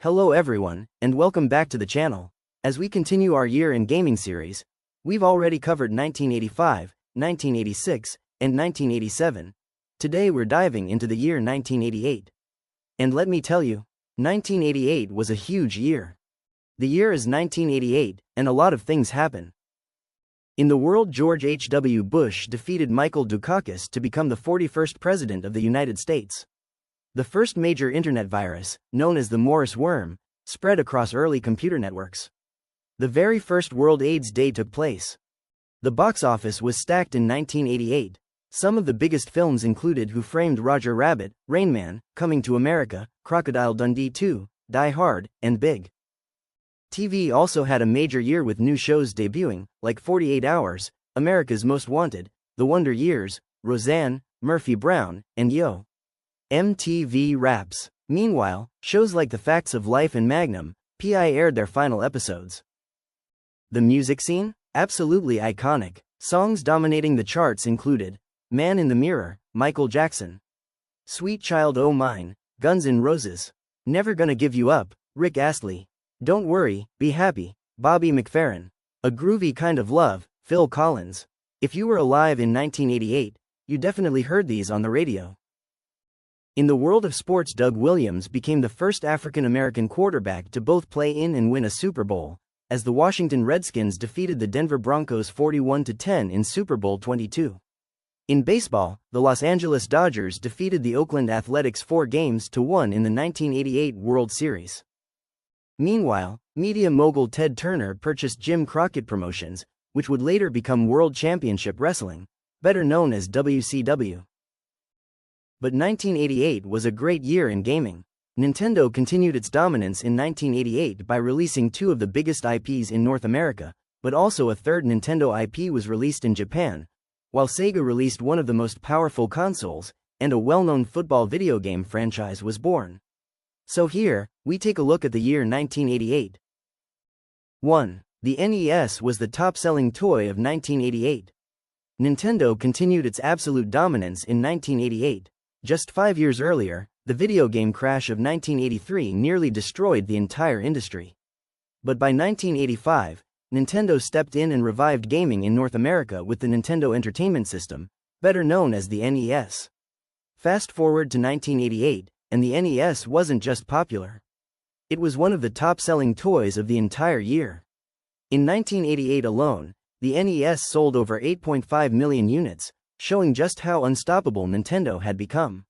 Hello everyone, and welcome back to the channel. As we continue our year in gaming series, we've already covered 1985, 1986, and 1987. Today we're diving into the year 1988. And let me tell you, 1988 was a huge year. The year is 1988, and a lot of things happen. In the world, George H.W. Bush defeated Michael Dukakis to become the 41st President of the United States. The first major internet virus, known as the Morris worm, spread across early computer networks. The very first World AIDS Day took place. The box office was stacked in 1988. Some of the biggest films included Who Framed Roger Rabbit, Rain Man, Coming to America, Crocodile Dundee 2, Die Hard, and Big. TV also had a major year with new shows debuting, like 48 Hours, America's Most Wanted, The Wonder Years, Roseanne, Murphy Brown, and Yo! MTV Raps. Meanwhile, shows like The Facts of Life and Magnum, P.I. aired their final episodes. The music scene? Absolutely iconic. Songs dominating the charts included Man in the Mirror, Michael Jackson; Sweet Child O' Mine, Guns N' Roses; Never Gonna Give You Up, Rick Astley; Don't Worry, Be Happy, Bobby McFerrin; A Groovy Kind of Love, Phil Collins. If you were alive in 1988, you definitely heard these on the radio. In the world of sports, Doug Williams became the first African-American quarterback to both play in and win a Super Bowl, as the Washington Redskins defeated the Denver Broncos 41-10 in Super Bowl 22. In baseball, the Los Angeles Dodgers defeated the Oakland Athletics 4-1 in the 1988 World Series. Meanwhile, media mogul Ted Turner purchased Jim Crockett Promotions, which would later become World Championship Wrestling, better known as WCW. But 1988 was a great year in gaming. Nintendo continued its dominance in 1988 by releasing two of the biggest IPs in North America, but also a third Nintendo IP was released in Japan, while Sega released one of the most powerful consoles, and a well-known football video game franchise was born. So here, we take a look at the year 1988. 1. The NES was the top-selling toy of 1988. Nintendo continued its absolute dominance in 1988. Just 5 years earlier, the video game crash of 1983 nearly destroyed the entire industry. But by 1985, Nintendo stepped in and revived gaming in North America with the Nintendo Entertainment System, better known as the NES. Fast forward to 1988, and the NES wasn't just popular. It was one of the top-selling toys of the entire year. In 1988 alone, the NES sold over 8.5 million units, showing just how unstoppable Nintendo had become.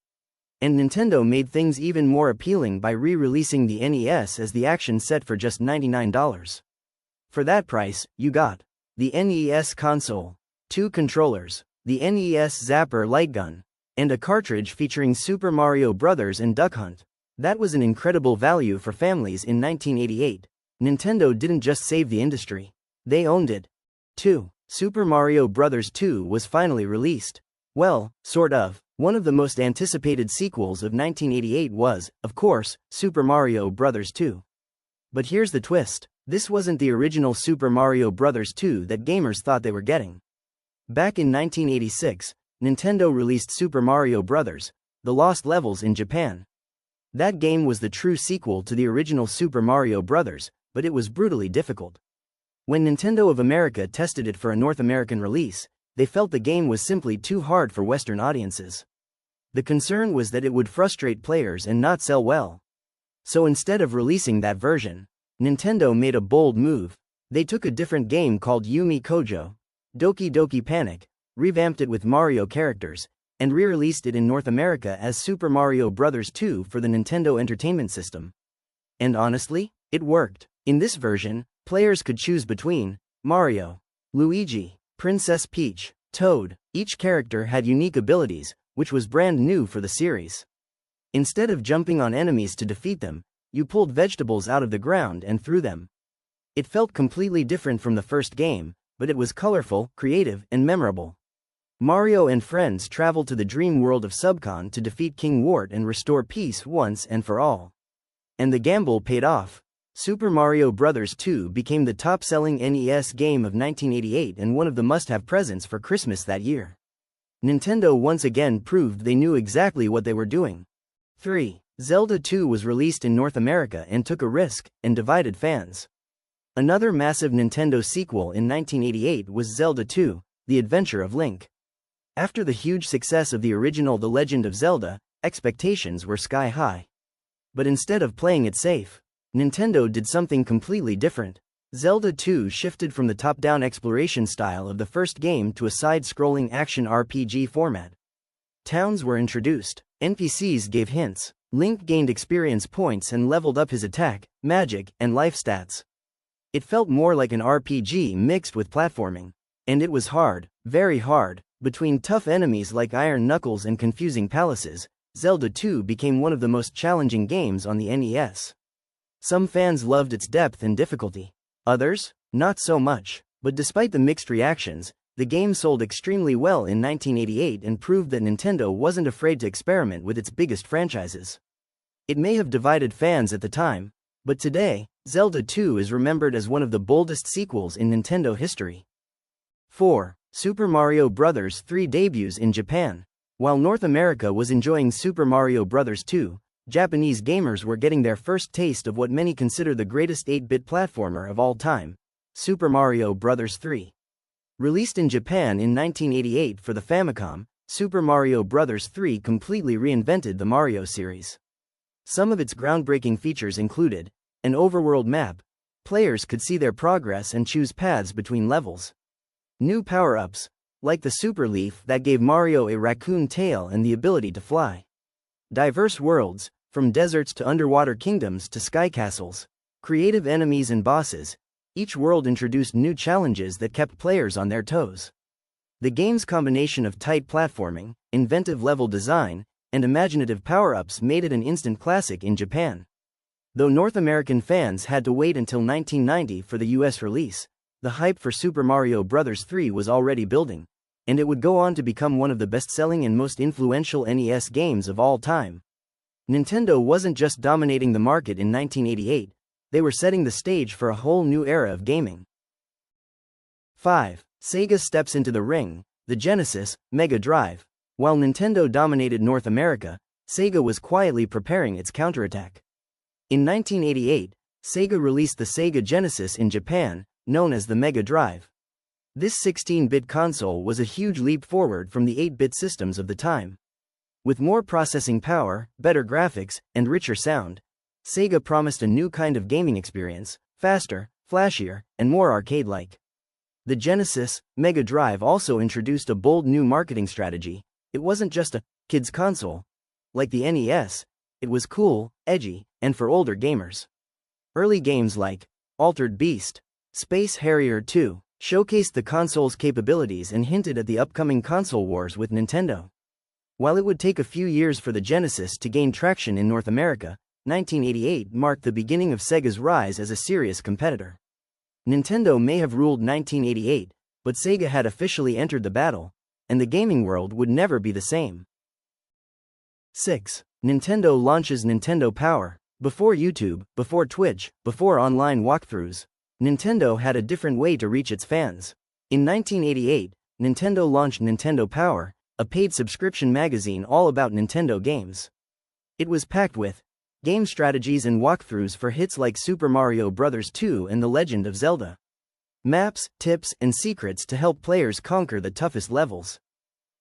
And Nintendo made things even more appealing by re-releasing the NES as the action set for just $99. For that price, you got the NES console, 2 controllers, the NES Zapper light gun, and a cartridge featuring Super Mario Bros. And Duck Hunt. That was an incredible value for families in 1988. Nintendo didn't just save the industry, they owned it. 2. Super Mario Bros. 2 was finally released. Well, sort of. One of the most anticipated sequels of 1988 was, of course, Super Mario Bros. 2. But here's the twist. This wasn't the original Super Mario Bros. 2 that gamers thought they were getting. Back in 1986, Nintendo released Super Mario Bros. The Lost Levels in Japan. That game was the true sequel to the original Super Mario Bros., but it was brutally difficult. When Nintendo of America tested it for a North American release, they felt the game was simply too hard for Western audiences. The concern was that it would frustrate players and not sell well. So instead of releasing that version, Nintendo made a bold move. They took a different game called Yumi Kojo, Doki Doki Panic, revamped it with Mario characters, and re-released it in North America as Super Mario Bros. 2 for the Nintendo Entertainment System. And honestly, it worked. In this version, players could choose between Mario, Luigi, Princess Peach, Toad. Each character had unique abilities, which was brand new for the series. Instead of jumping on enemies to defeat them, you pulled vegetables out of the ground and threw them. It felt completely different from the first game, but it was colorful, creative, and memorable. Mario and friends traveled to the dream world of Subcon to defeat King Wart and restore peace once and for all. And the gamble paid off. Super Mario Bros. 2 became the top-selling NES game of 1988 and one of the must-have presents for Christmas that year. Nintendo once again proved they knew exactly what they were doing. 3. Zelda 2 was released in North America and took a risk and divided fans. Another massive Nintendo sequel in 1988 was Zelda 2, The Adventure of Link. After the huge success of the original The Legend of Zelda, expectations were sky high. But instead of playing it safe, Nintendo did something completely different. Zelda 2 shifted from the top-down exploration style of the first game to a side-scrolling action RPG format. Towns were introduced, NPCs gave hints, Link gained experience points and leveled up his attack, magic, and life stats. It felt more like an RPG mixed with platforming. And it was hard, very hard. Between tough enemies like Iron Knuckles and confusing palaces, Zelda 2 became one of the most challenging games on the NES. Some fans loved its depth and difficulty. Others, not so much. But despite the mixed reactions, the game sold extremely well in 1988 and proved that Nintendo wasn't afraid to experiment with its biggest franchises. It may have divided fans at the time, but today, Zelda 2 is remembered as one of the boldest sequels in Nintendo history. 4. Super Mario Bros. 3 debuts in Japan. While North America was enjoying Super Mario Bros. 2, Japanese gamers were getting their first taste of what many consider the greatest 8-bit platformer of all time, Super Mario Bros. 3. Released in Japan in 1988 for the Famicom, Super Mario Bros. 3 completely reinvented the Mario series. Some of its groundbreaking features included an overworld map. Players could see their progress and choose paths between levels. New power-ups, like the Super Leaf that gave Mario a raccoon tail and the ability to fly. Diverse worlds, from deserts to underwater kingdoms to sky castles. Creative enemies and bosses. Each world introduced new challenges that kept players on their toes. The game's combination of tight platforming, inventive level design, and imaginative power-ups made it an instant classic in Japan. Though North American fans had to wait until 1990 for the US release, the hype for Super Mario Bros. 3 was already building, and it would go on to become one of the best-selling and most influential NES games of all time. Nintendo wasn't just dominating the market in 1988, they were setting the stage for a whole new era of gaming. 5. Sega steps into the ring, the Genesis, Mega Drive. While Nintendo dominated North America, Sega was quietly preparing its counterattack. In 1988, Sega released the Sega Genesis in Japan, known as the Mega Drive. This 16-bit console was a huge leap forward from the 8-bit systems of the time. With more processing power, better graphics, and richer sound, Sega promised a new kind of gaming experience, faster, flashier, and more arcade-like. The Genesis, Mega Drive also introduced a bold new marketing strategy. It wasn't just a kids' console. Like the NES, it was cool, edgy, and for older gamers. Early games like Altered Beast, Space Harrier 2 showcased the console's capabilities and hinted at the upcoming console wars with Nintendo. While it would take a few years for the Genesis to gain traction in North America, 1988 marked the beginning of Sega's rise as a serious competitor. Nintendo may have ruled 1988, but Sega had officially entered the battle, and the gaming world would never be the same. 6. Nintendo launches Nintendo Power. Before YouTube, before Twitch, before online walkthroughs, Nintendo had a different way to reach its fans. In 1988, Nintendo launched Nintendo Power, a paid subscription magazine all about Nintendo games. It was packed with game strategies and walkthroughs for hits like Super Mario Bros. 2 and The Legend of Zelda. Maps, tips, and secrets to help players conquer the toughest levels.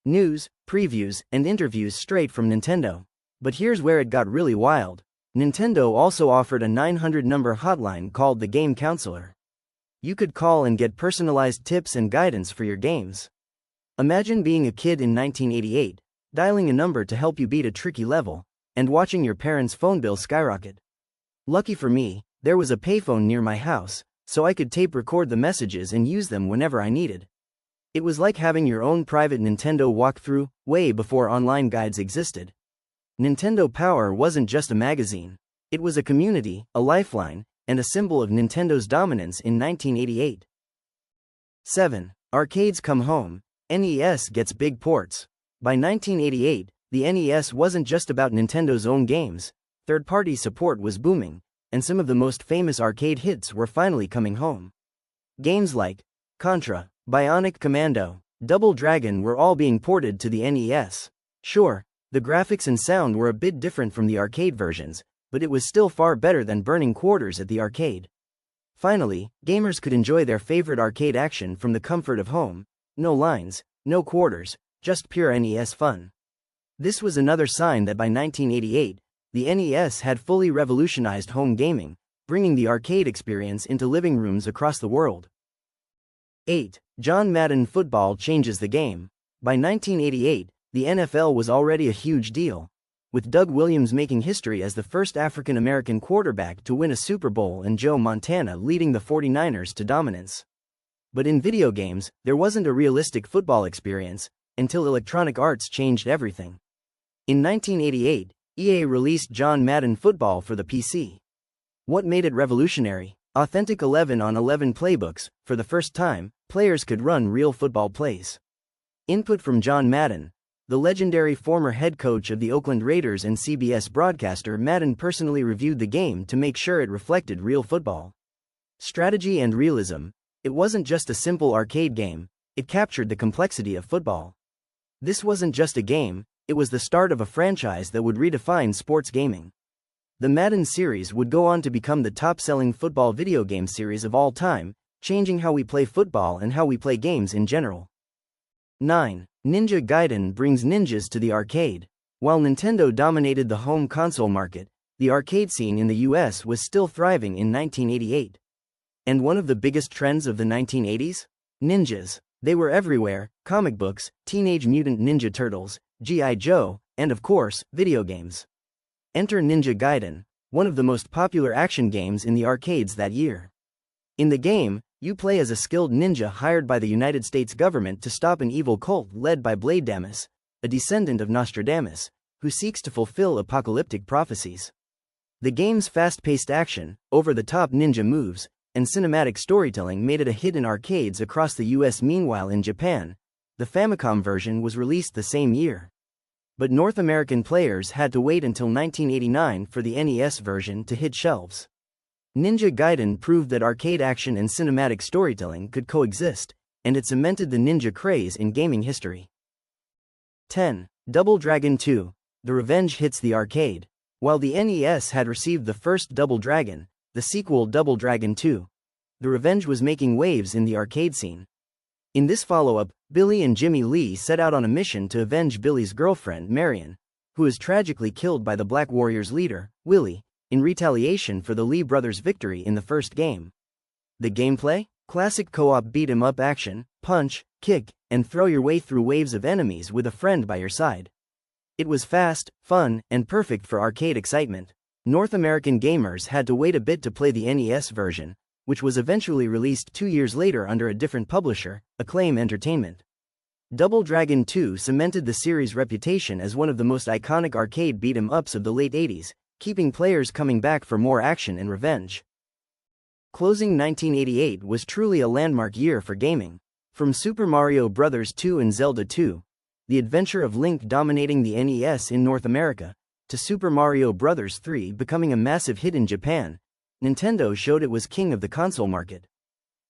News, previews, and interviews straight from Nintendo. But here's where it got really wild. Nintendo also offered a 900-number hotline called the Game Counselor. You could call and get personalized tips and guidance for your games. Imagine being a kid in 1988, dialing a number to help you beat a tricky level, and watching your parents' phone bill skyrocket. Lucky for me, there was a payphone near my house, so I could tape record the messages and use them whenever I needed. It was like having your own private Nintendo walkthrough, way before online guides existed. Nintendo Power wasn't just a magazine. It was a community, a lifeline, and a symbol of Nintendo's dominance in 1988. 7. Arcades come home. NES gets big ports. By 1988, the NES wasn't just about Nintendo's own games. Third-party support was booming, and some of the most famous arcade hits were finally coming home. Games like Contra, Bionic Commando, Double Dragon were all being ported to the NES. Sure, The graphics and sound were a bit different from the arcade versions, but it was still far better than burning quarters at the arcade. Finally, gamers could enjoy their favorite arcade action from the comfort of home. No lines, no quarters, just pure NES fun. This was another sign that by 1988, the NES had fully revolutionized home gaming, bringing the arcade experience into living rooms across the world. 8. John Madden Football changes the game. By 1988, the NFL was already a huge deal, with Doug Williams making history as the first African-American quarterback to win a Super Bowl and Joe Montana leading the 49ers to dominance. But in video games, there wasn't a realistic football experience, until Electronic Arts changed everything. In 1988, EA released John Madden Football for the PC. What made it revolutionary? Authentic 11-on-11 playbooks. For the first time, players could run real football plays. Input from John Madden, the legendary former head coach of the Oakland Raiders and CBS broadcaster. Madden personally reviewed the game to make sure it reflected real football. Strategy and realism. It wasn't just a simple arcade game, it captured the complexity of football. This wasn't just a game, it was the start of a franchise that would redefine sports gaming. The Madden series would go on to become the top-selling football video game series of all time, changing how we play football and how we play games in general. 9. Ninja Gaiden brings ninjas to the arcade. While Nintendo dominated the home console market, the arcade scene in the US was still thriving in 1988. And one of the biggest trends of the 1980s? Ninjas. They were everywhere: comic books, Teenage Mutant Ninja Turtles, G.I. Joe, and of course, video games. Enter Ninja Gaiden, one of the most popular action games in the arcades that year. In the game, you play as a skilled ninja hired by the United States government to stop an evil cult led by Blade-damus, a descendant of Nostradamus, who seeks to fulfill apocalyptic prophecies. The game's fast-paced action, over-the-top ninja moves, and cinematic storytelling made it a hit in arcades across the US. Meanwhile, in Japan, the Famicom version was released the same year. But North American players had to wait until 1989 for the NES version to hit shelves. Ninja Gaiden proved that arcade action and cinematic storytelling could coexist, and it cemented the ninja craze in gaming history. 10. Double Dragon 2. The Revenge hits the arcade. While the NES had received the first Double Dragon, the sequel Double Dragon 2, The Revenge was making waves in the arcade scene. In this follow-up, Billy and Jimmy Lee set out on a mission to avenge Billy's girlfriend, Marion, who is tragically killed by the Black Warriors' leader, Willie, in retaliation for the Lee brothers' victory in the first game. The gameplay? Classic co-op beat-em-up action: punch, kick, and throw your way through waves of enemies with a friend by your side. It was fast, fun, and perfect for arcade excitement. North American gamers had to wait a bit to play the NES version, which was eventually released 2 years later under a different publisher, Acclaim Entertainment. Double Dragon 2 cemented the series' reputation as one of the most iconic arcade beat-em-ups of the late 80s, keeping players coming back for more action and revenge. Closing 1988 was truly a landmark year for gaming. From Super Mario Bros. 2 and Zelda 2, the adventure of Link dominating the NES in North America, to Super Mario Bros. 3 becoming a massive hit in Japan, Nintendo showed it was king of the console market.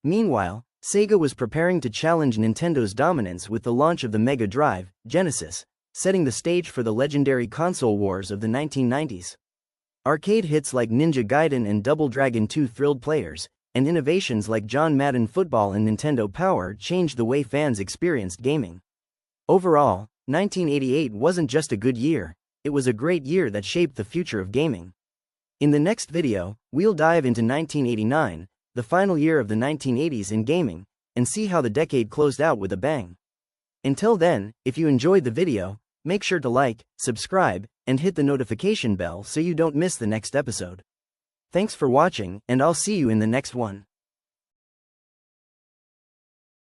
Meanwhile, Sega was preparing to challenge Nintendo's dominance with the launch of the Mega Drive, Genesis, setting the stage for the legendary console wars of the 1990s. Arcade hits like Ninja Gaiden and Double Dragon 2 thrilled players, and innovations like John Madden Football and Nintendo Power changed the way fans experienced gaming. Overall, 1988 wasn't just a good year, it was a great year that shaped the future of gaming. In the next video, we'll dive into 1989, the final year of the 1980s in gaming, and see how the decade closed out with a bang. Until then, if you enjoyed the video, make sure to like, subscribe, and hit the notification bell so you don't miss the next episode. Thanks for watching, and I'll see you in the next one.